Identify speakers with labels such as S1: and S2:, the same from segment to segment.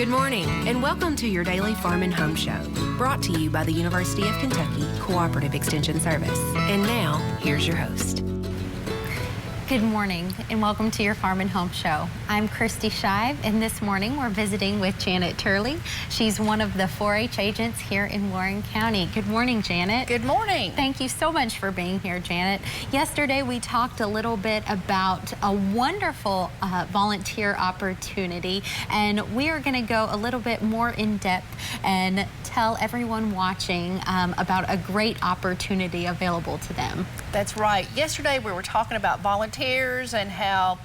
S1: Good morning, and welcome to your daily Farm and Home Show, brought to you by the University of Kentucky Cooperative Extension Service. And now, here's your host.
S2: Good morning, and welcome to your Farm and Home Show. I'm Kristi, and this morning we're visiting with Janet Turley. She's one of the 4-H agents here in Warren County. Good morning, Janet.
S3: Good morning.
S2: Thank you so much for being here, Janet. Yesterday we talked a little bit about a wonderful volunteer opportunity, and we are going to go a little bit more in depth and tell everyone watching about a great opportunity available to them.
S3: That's right. Yesterday we were talking about volunteers and how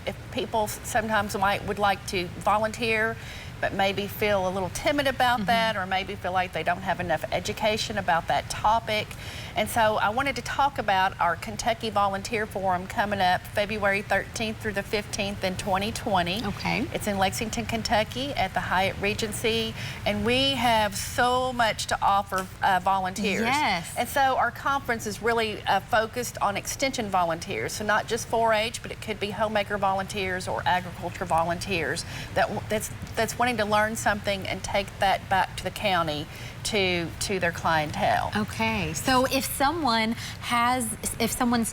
S3: if people sometimes would like to volunteer but maybe feel a little timid about that, or maybe feel like they don't have enough education about that topic. And so I wanted to talk about our Kentucky Volunteer Forum coming up February 13th through the 15th in 2020.
S2: Okay.
S3: It's in Lexington, Kentucky at the Hyatt Regency, and we have so much to offer volunteers.
S2: Yes.
S3: And so our conference is really focused on extension volunteers, so not just 4-H, but it could be homemaker volunteers or agriculture volunteers that's wanting to learn something and take that back to the county to their clientele.
S2: Okay, so if someone's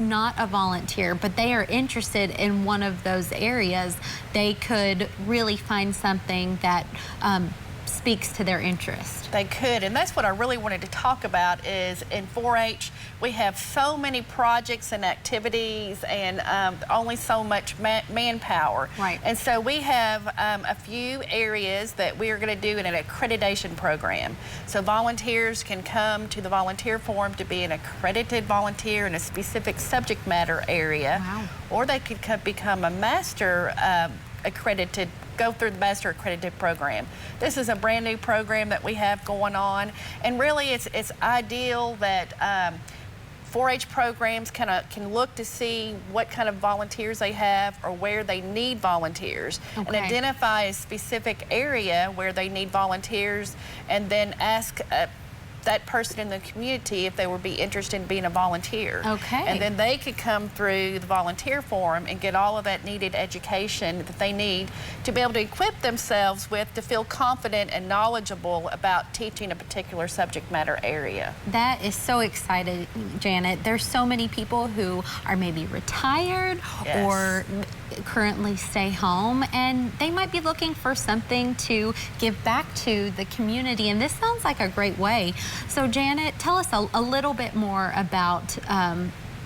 S2: not a volunteer, but they are interested in one of those areas, they could really find something that speaks to their interest.
S3: They could, and that's what I really wanted to talk about. Is in 4-H we have so many projects and activities, and only so much manpower.
S2: Right.
S3: And so we have a few areas that we are going to do in an accreditation program. So volunteers can come to the volunteer forum to be an accredited volunteer in a specific subject matter area.
S2: Wow.
S3: Or they could become a master accredited, go through the Master Accredited program. This is a brand new program that we have going on, and really it's ideal that 4-H programs can look to see what kind of volunteers they have or where they need volunteers, and identify a specific area where they need volunteers, and then ask that person in the community if they would be interested in being a volunteer.
S2: Okay.
S3: And then they could come through the volunteer forum and get all of that needed education that they need to be able to equip themselves with, to feel confident and knowledgeable about teaching a particular subject matter area.
S2: That is so exciting, Janet. There's so many people who are maybe retired or currently stay home, and they might be looking for something to give back to the community, and this sounds like a great way. So Janet, tell us a little bit more about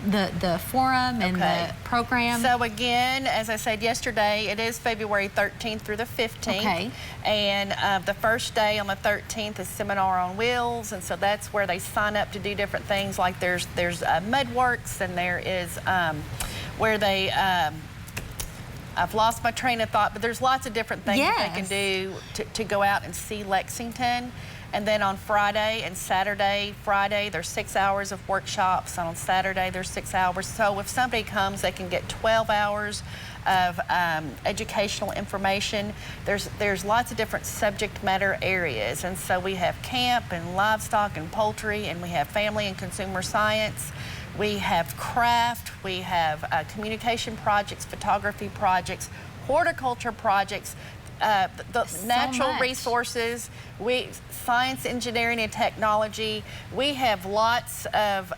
S2: the forum and the program.
S3: So again, as I said yesterday, it is February 13th through the 15th.
S2: Okay.
S3: And the first day on the 13th is Seminar on Wheels, and so that's where they sign up to do different things, like there's Mudworks, and there is where they I've lost my train of thought, but there's lots of different things that they can do to go out and see Lexington. And then on Friday and Saturday, there's 6 hours of workshops, and on Saturday there's 6 hours. So if somebody comes, they can get 12 hours of educational information. There's lots of different subject matter areas, and so we have camp and livestock and poultry, and we have family and consumer science. We have craft, we have communication projects, photography projects, horticulture projects, the natural resources, science, engineering, and technology. We have lots of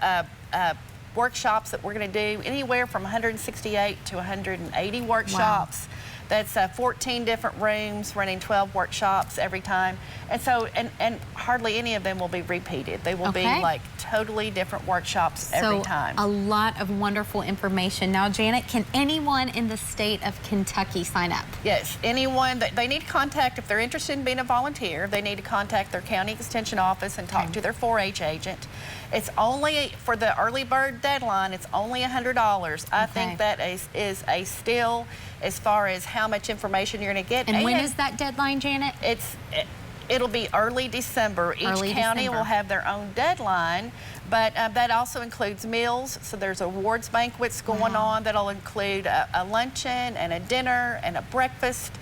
S3: workshops that we're going to do, anywhere from 168 to 180 workshops. Wow. That's 14 different rooms running 12 workshops every time. And so, and hardly any of them will be repeated. They will be like totally different workshops every time.
S2: A lot of wonderful information. Now, Janet, can anyone in the state of Kentucky sign up?
S3: Yes, anyone. They need to contact, if they're interested in being a volunteer, they need to contact their county extension office and talk to their 4-H agent. It's only, for the early bird deadline, it's only $100. I think that is a steal as far as how much information you're going to get.
S2: And when is that deadline, Janet?
S3: It'll be early December. Each county will have their own deadline, but that also includes meals. So there's awards banquets going on that'll include a luncheon and a dinner and a breakfast,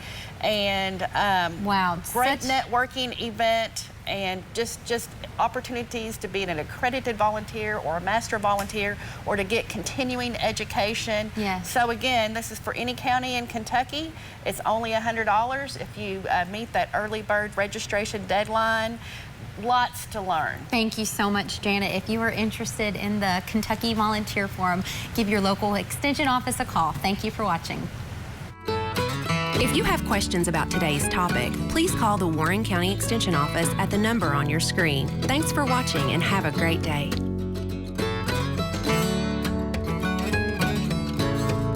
S3: and great networking event. and just opportunities to be an accredited volunteer or a master volunteer or to get continuing education.
S2: Yes.
S3: So again, this is for any county in Kentucky. It's only $100 if you meet that early bird registration deadline. Lots to learn.
S2: Thank you so much, Janet. If you are interested in the Kentucky Volunteer Forum, give your local extension office a call. Thank you for watching.
S1: If you have questions about today's topic, please call the Warren County Extension Office at the number on your screen. Thanks for watching and have a great day.